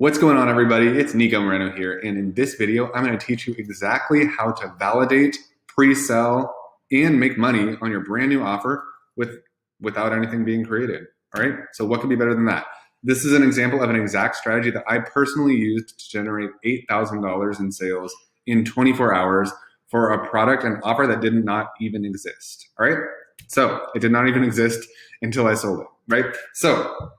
What's going on, everybody? It's Nico Moreno here, and in this video, I'm going to teach you exactly how to validate, pre-sell, and make money on your brand new offer without anything being created. All right, so what could be better than that? This is an example of an exact strategy that I personally used to generate $8,000 in sales in 24 hours for a product and offer that did not even exist. All right, so it did not even exist until I sold it. Right? So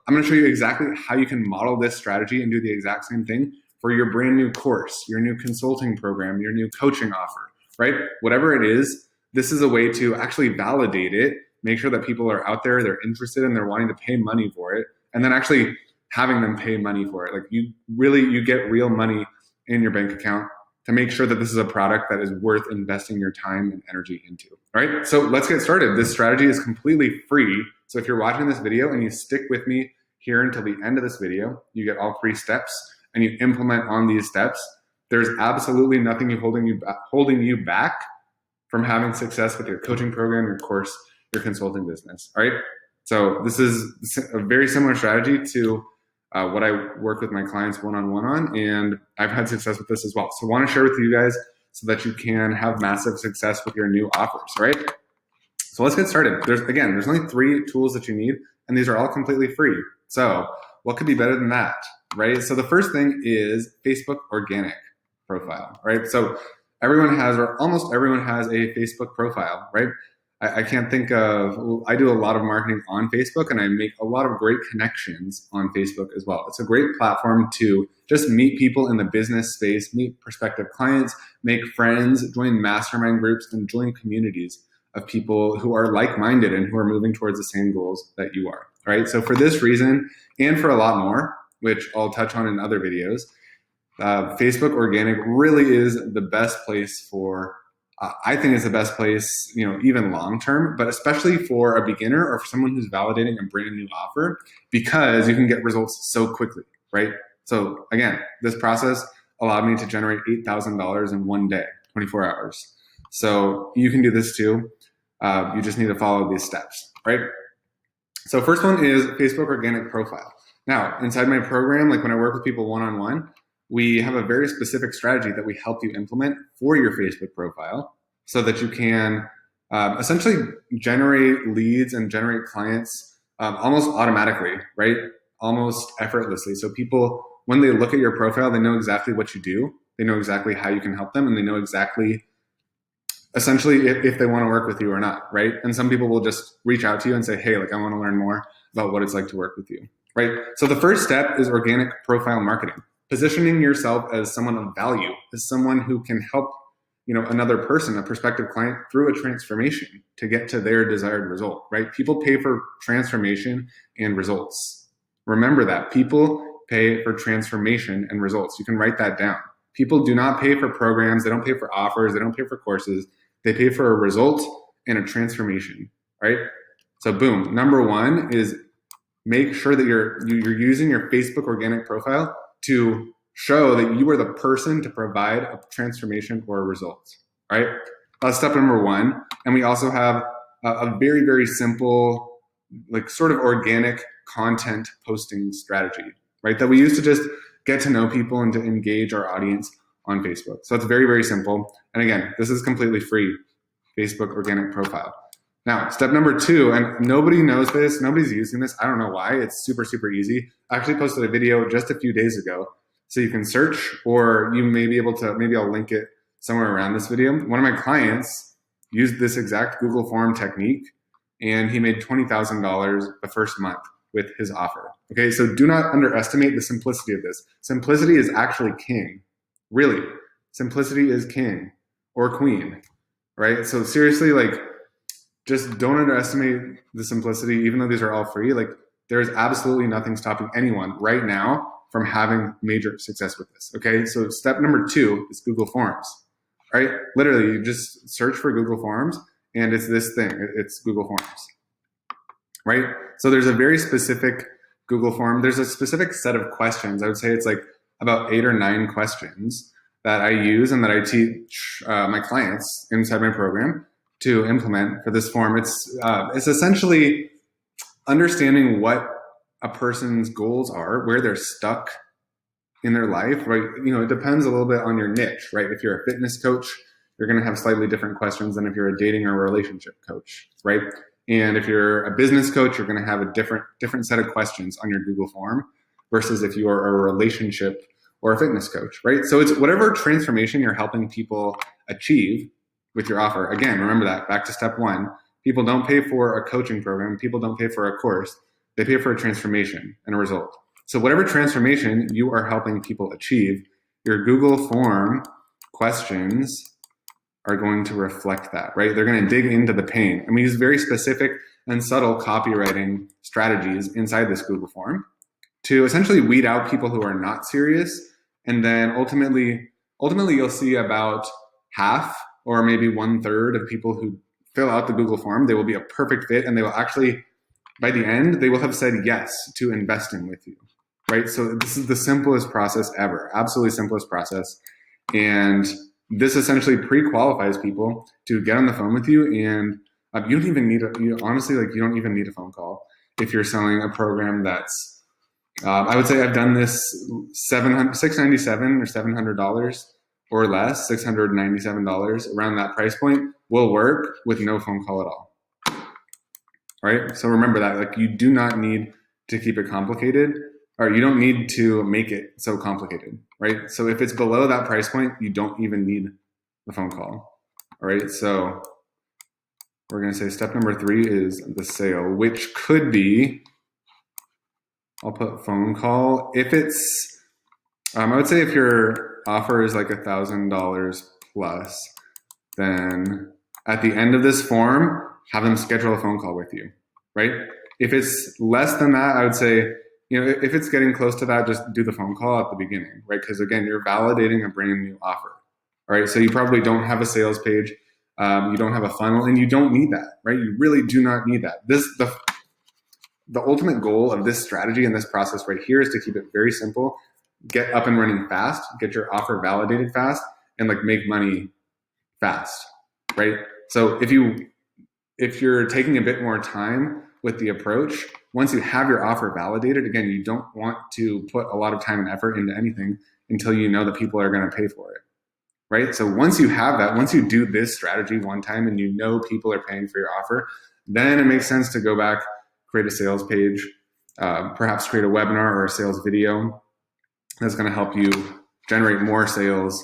I'm going to show you exactly how you can model this strategy and do the exact same thing for your brand new course, your new consulting program, your new coaching offer, right? Whatever it is, this is a way to actually validate it, make sure that people are out there, they're interested and they're wanting to pay money for it, and then actually having them pay money for it. Like you get real money in your bank account to make sure that this is a product that is worth investing your time and energy into. All right, so let's get started. This strategy is completely free. So if you're watching this video and you stick with me here until the end of this video, you get all 3 steps and you implement on these steps, there's absolutely nothing holding you back from having success with your coaching program, your course, your consulting business. All right, so this is a very similar strategy to what I work with my clients one-on-one on, and I've had success with this as well. So I want to share with you guys so that you can have massive success with your new offers, right? So let's get started. There's only 3 tools that you need, and these are all completely free. So what could be better than that, right? So the first thing is Facebook organic profile, right? So everyone has, or almost everyone has, a Facebook profile, right? I can't think of, I do a lot of marketing on Facebook and I make a lot of great connections on Facebook as well. It's a great platform to just meet people in the business space, meet prospective clients, make friends, join mastermind groups, and join communities of people who are like-minded and who are moving towards the same goals that you are, right? So for this reason, and for a lot more, which I'll touch on in other videos, Facebook organic really is the best place for, I think it's the best place, even long-term, but especially for a beginner or for someone who's validating a brand new offer, because you can get results so quickly, right? So again, this process allowed me to generate $8,000 in one day, 24 hours. So you can do this too. You just need to follow these steps, right? So first one is Facebook organic profile. Now, inside my program, like when I work with people one-on-one, we have a very specific strategy that we help you implement for your Facebook profile so that you can essentially generate leads and generate clients almost automatically, right? Almost effortlessly. So people, when they look at your profile, they know exactly what you do. They know exactly how you can help them, and they know exactly, essentially, if they want to work with you or not, right? And some people will just reach out to you and say, hey, like I want to learn more about what it's like to work with you, right? So the first step is organic profile marketing. Positioning yourself as someone of value, as someone who can help, another person, a prospective client, through a transformation to get to their desired result, right? People pay for transformation and results. Remember that. People pay for transformation and results. You can write that down. People do not pay for programs. They don't pay for offers. They don't pay for courses. They pay for a result and a transformation, right? So boom, number 1 is make sure that you're using your Facebook organic profile to show that you are the person to provide a transformation or a result, right? That's step number 1. And we also have a very, very simple, like sort of organic content posting strategy, right? That we use to just get to know people and to engage our audience on Facebook. So it's very, very simple. And again, this is completely free, Facebook organic profile. Now, step number 2, and nobody knows this, nobody's using this, I don't know why, it's super, super easy. I actually posted a video just a few days ago, so you can search, or you may be able to, maybe I'll link it somewhere around this video. One of my clients used this exact Google form technique, and he made $20,000 the first month with his offer. Okay, so do not underestimate the simplicity of this. Simplicity is actually king, really. Simplicity is king or queen, right? So seriously, like, just don't underestimate the simplicity, even though these are all free. Like, there's absolutely nothing stopping anyone right now from having major success with this, okay? So step number 2 is Google Forms, right? Literally, you just search for Google Forms, and it's this thing, it's Google Forms, right? So there's a very specific Google form. There's a specific set of questions. I would say it's like about 8 or 9 questions that I use and that I teach my clients inside my program to implement for this form. It's essentially understanding what a person's goals are, where they're stuck, in their life, right? It depends a little bit on your niche, right? If you're a fitness coach, you're going to have slightly different questions than if you're a dating or relationship coach, right? And if you're a business coach, you're going to have a different set of questions on your Google form versus if you are a relationship or a fitness coach, right? So it's whatever transformation you're helping people achieve with your offer. Again, remember that, back to step one. People don't pay for a coaching program. People don't pay for a course. They pay for a transformation and a result. So whatever transformation you are helping people achieve, your Google form questions are going to reflect that, right? They're going to dig into the pain. And we use very specific and subtle copywriting strategies inside this Google form to essentially weed out people who are not serious. And then ultimately you'll see about half or maybe 1/3 of people who fill out the Google form, they will be a perfect fit, and they will actually, by the end, they will have said yes to investing with you, right? So this is the simplest process ever, absolutely simplest process. And this essentially pre-qualifies people to get on the phone with you, and you don't even need you don't even need a phone call if you're selling a program that's I would say I've done this $697 or $700 or less, $697 around that price point will work with no phone call at all. Right? So remember that, like, you do not need to keep it complicated, or you don't need to make it so complicated, right? So if it's below that price point, you don't even need the phone call. All right. So we're going to say step number 3 is the sale, which could be, I'll put phone call. If it's, I would say if your offer is like $1,000 plus, then at the end of this form, have them schedule a phone call with you, right? If it's less than that, I would say, if it's getting close to that, just do the phone call at the beginning, right? Because again, you're validating a brand new offer, all right? So you probably don't have a sales page, you don't have a funnel, and you don't need that, right? You really do not need that. The ultimate goal of this strategy and this process right here is to keep it very simple, get up and running fast, get your offer validated fast, and like make money fast, right? So if you're taking a bit more time with the approach, once you have your offer validated, again, you don't want to put a lot of time and effort into anything until you know that people are going to pay for it, right? So once you have that, once you do this strategy one time and you know people are paying for your offer, then it makes sense to go back, create a sales page, perhaps create a webinar or a sales video that's going to help you generate more sales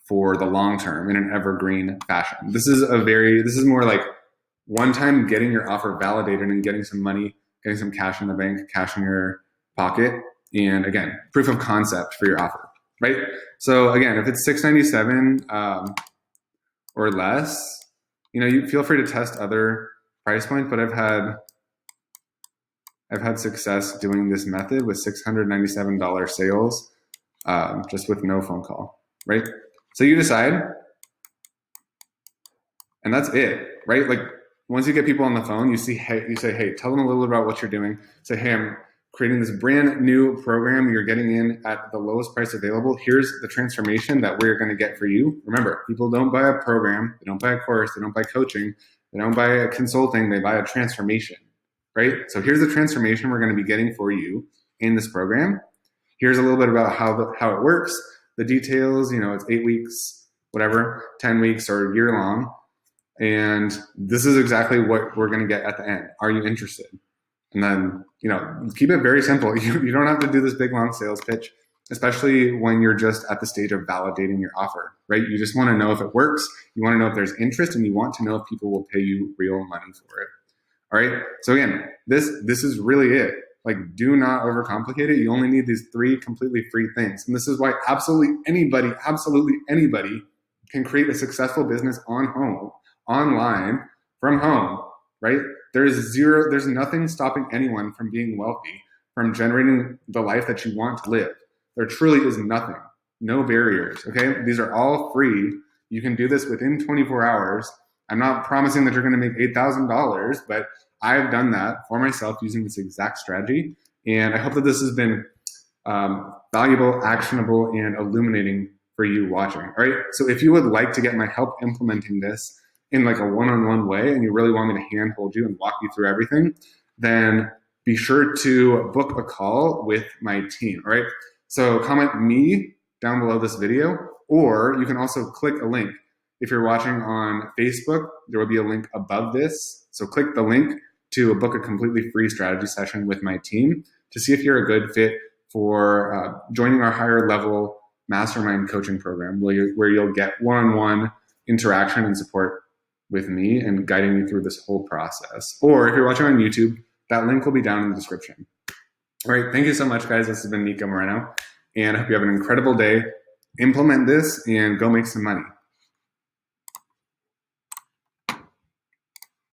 for the long term in an evergreen fashion. This is more like one time getting your offer validated and getting some money, getting some cash in the bank, cash in your pocket, and again, proof of concept for your offer, right? So again, if it's $697 or less, you feel free to test other price points, but I've had success doing this method with $697 sales, just with no phone call, right? So you decide, and that's it, right? Like, once you get people on the phone, you say, hey, tell them a little bit about what you're doing. Say, hey, I'm creating this brand new program. You're getting in at the lowest price available. Here's the transformation that we're going to get for you. Remember, people don't buy a program. They don't buy a course. They don't buy coaching. They don't buy a consulting. They buy a transformation, right? So here's the transformation we're going to be getting for you in this program. Here's a little bit about how it works, the details, it's 8 weeks, whatever, 10 weeks or a year long. And this is exactly what we're going to get at the end. Are you interested? And then, keep it very simple. You don't have to do this big, long sales pitch, especially when you're just at the stage of validating your offer, right? You just want to know if it works. You want to know if there's interest, and you want to know if people will pay you real money for it. All right. So again, this is really it. Like, do not overcomplicate it. You only need these 3 completely free things. And this is why absolutely anybody can create a successful business online, from home, right? There's nothing stopping anyone from being wealthy, from generating the life that you want to live. There truly is nothing, no barriers, okay? These are all free. You can do this within 24 hours. I'm not promising that you're going to make $8,000, but I've done that for myself using this exact strategy. And I hope that this has been valuable, actionable, and illuminating for you watching, all right? So if you would like to get my help implementing this in like a one-on-one way, and you really want me to handhold you and walk you through everything, then be sure to book a call with my team, all right? So comment me down below this video, or you can also click a link. If you're watching on Facebook, there will be a link above this. So click the link to book a completely free strategy session with my team to see if you're a good fit for joining our higher level mastermind coaching program, where you'll get one-on-one interaction and support with me and guiding you through this whole process. Or if you're watching on YouTube, that link will be down in the description. All right, thank you so much, guys. This has been Nico Moreno, and I hope you have an incredible day. Implement this and go make some money.